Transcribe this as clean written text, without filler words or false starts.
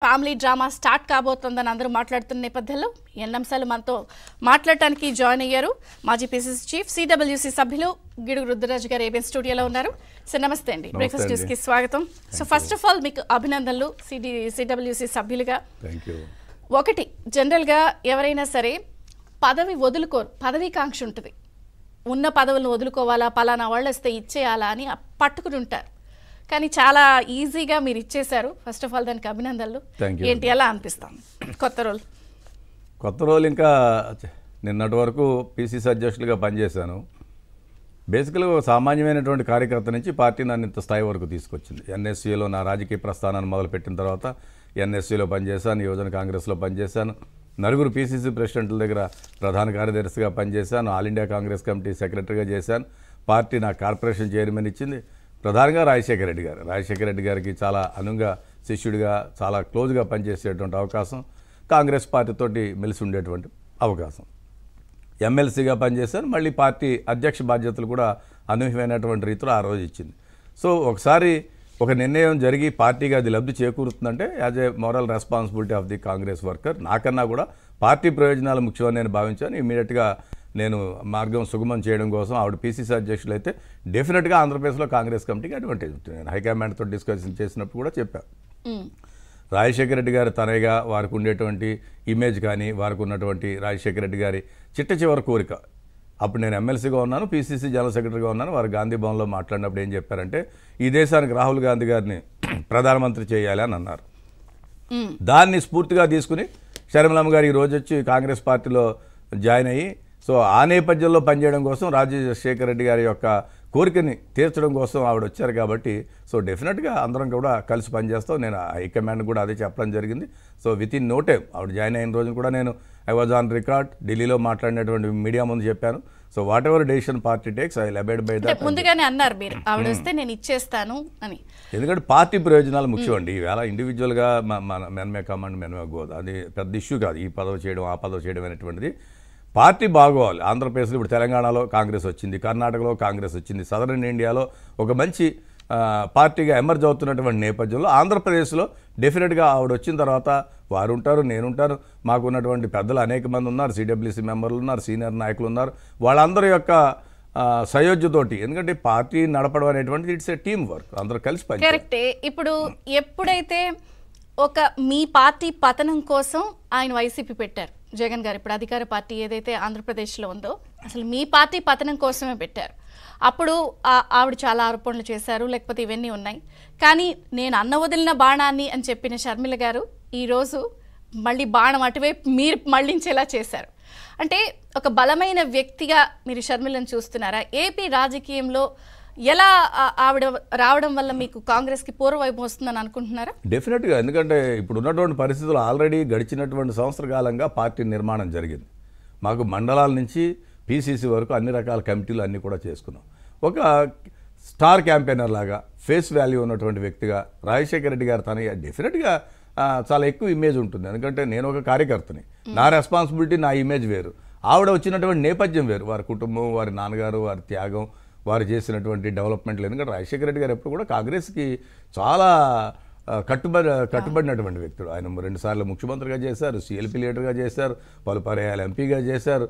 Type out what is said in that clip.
Family drama start కాబోతోందని అందరూ మాట్లాడుతున్న నేపథ్యంలో ఎన్ని అంశాలు మనతో మాట్లాడటానికి జాయిన్ అయ్యారు మాజీ పిసిసి చీఫ్ సిడబ్ల్యూసి సభ్యులు గిడుగు రుద్రరాజు గారు ఏబిఎన్ స్టూడియోలో ఉన్నారు. సార్ నమస్తే అండి, బ్రేక్ఫాస్ట్ న్యూస్ కి స్వాగతం. సో ఫస్ట్ ఆఫ్ ఆల్ మీకు అభినందనలు సిడబ్ల్యూసి సభ్యులుగా. ఒకటి, జనరల్గా ఎవరైనా సరే పదవి వదులుకోరు, పదవీకాంక్ష ఉంటుంది, ఉన్న పదవులను వదులుకోవాలా, పలానా వాళ్ళు వస్తే ఇచ్చేయాలా అని పట్టుకుని ఉంటారు. కానీ చాలా ఈజీగా మీరు ఇచ్చేశారు. ఫస్ట్ ఆఫ్ ఆల్ దానికి అభినందనలు. ఏంటి ఎలా అనిపిస్తాం కొత్త రోల్? ఇంకా నిన్నటి వరకు పిసిసి అధ్యక్షులుగా పనిచేశాను. బేసికల్గా సామాన్యమైనటువంటి కార్యకర్త నుంచి పార్టీ నన్ను ఇంత స్థాయి వరకు తీసుకొచ్చింది. ఎన్ఎస్యూలో నా రాజకీయ ప్రస్థానాన్ని మొదలుపెట్టిన తర్వాత ఎన్ఎస్యూలో పనిచేశాను, యువజన కాంగ్రెస్లో పనిచేశాను, నలుగురు పిసిసి ప్రెసిడెంట్ల దగ్గర ప్రధాన కార్యదర్శిగా పనిచేశాను, ఆల్ ఇండియా కాంగ్రెస్ కమిటీ సెక్రటరీగా చేశాను. పార్టీ నా కార్పొరేషన్ చైర్మన్ ఇచ్చింది. ప్రధానంగా రాజశేఖర రెడ్డి గారికి చాలా అనుంగా శిష్యుడిగా, చాలా క్లోజ్గా పనిచేసేటువంటి అవకాశం, కాంగ్రెస్ పార్టీతోటి మెలిసి ఉండేటువంటి అవకాశం. ఎమ్మెల్సీగా పనిచేశాను. మళ్ళీ పార్టీ అధ్యక్ష బాధ్యతలు కూడా అనూహ్యమైనటువంటి రీతిలో ఆ రోజు ఇచ్చింది. సో ఒకసారి ఒక నిర్ణయం జరిగి పార్టీగా అది లబ్ధి చేకూరుతుందంటే as a moral responsibility of the Congress worker, నాకన్నా కూడా పార్టీ ప్రయోజనాలు ముఖ్యమని నేను భావించాను. ఇమీడియట్గా నేను మార్గం సుగమం చేయడం కోసం ఆవిడ పిసిసి అధ్యక్షులు అయితే డెఫినెట్గా ఆంధ్రప్రదేశ్లో కాంగ్రెస్ కమిటీకి అడ్వాంటేజ్ ఉంటుంది. నేను హైకమాండ్తో డిస్కషన్ చేసినప్పుడు కూడా చెప్పాను. రాజశేఖర రెడ్డి గారి తనయ్యగా వారికి ఉండేటువంటి ఇమేజ్ కానీ, వారికి ఉన్నటువంటి రాజశేఖర రెడ్డి గారి చిట్ట చివరి కోరిక, అప్పుడు నేను ఎమ్మెల్సీగా ఉన్నాను, పిసిసి జనరల్ సెక్రటరీగా ఉన్నాను. వారు గాంధీ భవన్లో మాట్లాడినప్పుడు ఏం చెప్పారంటే, ఈ దేశానికి రాహుల్ గాంధీ గారిని ప్రధానమంత్రి చేయాలి అని అన్నారు. దాన్ని స్ఫూర్తిగా తీసుకుని షర్మిలమ్మ గారు ఈ రోజు వచ్చి కాంగ్రెస్ పార్టీలో జాయిన్ అయ్యి, సో ఆ నేపథ్యంలో పనిచేయడం కోసం రాజశేఖర రెడ్డి గారి యొక్క కోరికని తీర్చడం కోసం ఆవిడ వచ్చారు. కాబట్టి సో డెఫినెట్గా అందరం కూడా కలిసి పనిచేస్తాం. నేను హైకమాండ్ కూడా అదే చెప్పడం జరిగింది. So within no time ఆవిడ జాయిన్ అయిన రోజున కూడా నేను ఐ వాజ్ ఆన్ రికార్డ్, ఢిల్లీలో మాట్లాడినటువంటి మీడియా ముందు చెప్పాను. So what ever decision party takes I will abide by that. ముందుగానే అన్నారు మీరు ఆవిడ వస్తే నేను ఇచ్చేస్తాను అని. ఎందుకంటే పార్టీ ప్రయోజనాలు ముఖ్యం అండి. ఈవేళ ఇండివిజువల్గా మెన్మే కమాండ్ మెన్మే గోదు, అది పెద్ద ఇష్యూ కాదు. ఈ పదవి చేయడం ఆ పదవి చేయడం అనేటువంటిది పార్టీ బాగోవాలి. ఆంధ్రప్రదేశ్లో ఇప్పుడు తెలంగాణలో కాంగ్రెస్ వచ్చింది, కర్ణాటకలో కాంగ్రెస్ వచ్చింది, సదరన్ ఇండియాలో ఒక మంచి పార్టీగా ఎమర్జ్ అవుతున్నటువంటి నేపథ్యంలో ఆంధ్రప్రదేశ్లో డెఫినెట్గా ఆవిడ వచ్చిన తర్వాత వారు ఉంటారు, నేనుంటాను, మాకు ఉన్నటువంటి పెద్దలు అనేక మంది ఉన్నారు, సిడబ్ల్యూసి మెంబర్లు ఉన్నారు, సీనియర్ నాయకులు ఉన్నారు. వాళ్ళందరి యొక్క సయోధ్యతోటి, ఎందుకంటే పార్టీ నడపడం అనేటువంటిది ఇట్స్ ఏ టీమ్ వర్క్, అందరూ కలిసి పని. కరెక్టే. ఇప్పుడు ఎప్పుడైతే ఒక మీ పార్టీ పతనం కోసం ఆయన వైసీపీ పెట్టారు, జగన్ గారు ఇప్పుడు అధికార పార్టీ ఏదైతే ఆంధ్రప్రదేశ్లో ఉందో అసలు మీ పార్టీ పతనం కోసమే పెట్టారు. అప్పుడు ఆవిడ చాలా ఆరోపణలు చేశారు, లేకపోతే ఇవన్నీ ఉన్నాయి. కానీ నేను అన్న వదిలిన బాణాన్ని అని చెప్పిన షర్మిల గారు ఈరోజు మళ్ళీ బాణం అటువైపు మీరు మళ్లించేలా చేశారు. అంటే ఒక బలమైన వ్యక్తిగా మీరు షర్మిలను చూస్తున్నారా? ఏపీ రాజకీయంలో ఎలా ఆవిడ రావడం వల్ల మీకు కాంగ్రెస్కి పూర్వవైపు వస్తుందని అనుకుంటున్నారా? డెఫినెట్గా. ఎందుకంటే ఇప్పుడు ఉన్నటువంటి పరిస్థితులు ఆల్రెడీ గడిచినటువంటి సంవత్సర కాలంగా పార్టీ నిర్మాణం జరిగింది. మాకు మండలాల నుంచి పిసిసి వరకు అన్ని రకాల కమిటీలు అన్నీ కూడా చేసుకున్నాం. ఒక స్టార్ క్యాంపెయినర్ లాగా ఫేస్ వాల్యూ ఉన్నటువంటి వ్యక్తిగా రాజశేఖర రెడ్డి గారు తన డెఫినెట్గా చాలా ఎక్కువ ఇమేజ్ ఉంటుంది. ఎందుకంటే నేను ఒక కార్యకర్తని, నా రెస్పాన్సిబిలిటీ, నా ఇమేజ్ వేరు, ఆవిడ వచ్చినటువంటి నేపథ్యం వేరు, వారి కుటుంబం, వారి నాన్నగారు, వారి త్యాగం, వారు చేసినటువంటి డెవలప్మెంట్లు. ఎందుకంటే రాజశేఖర రెడ్డి గారు ఎప్పుడు కూడా కాంగ్రెస్కి చాలా కట్టుబడినటువంటి వ్యక్తుడు. ఆయన 2 సార్లు ముఖ్యమంత్రిగా చేశారు, సిఎల్పి లీడర్గా చేశారు, పలు పర్యాయాలు ఎంపీగా చేశారు.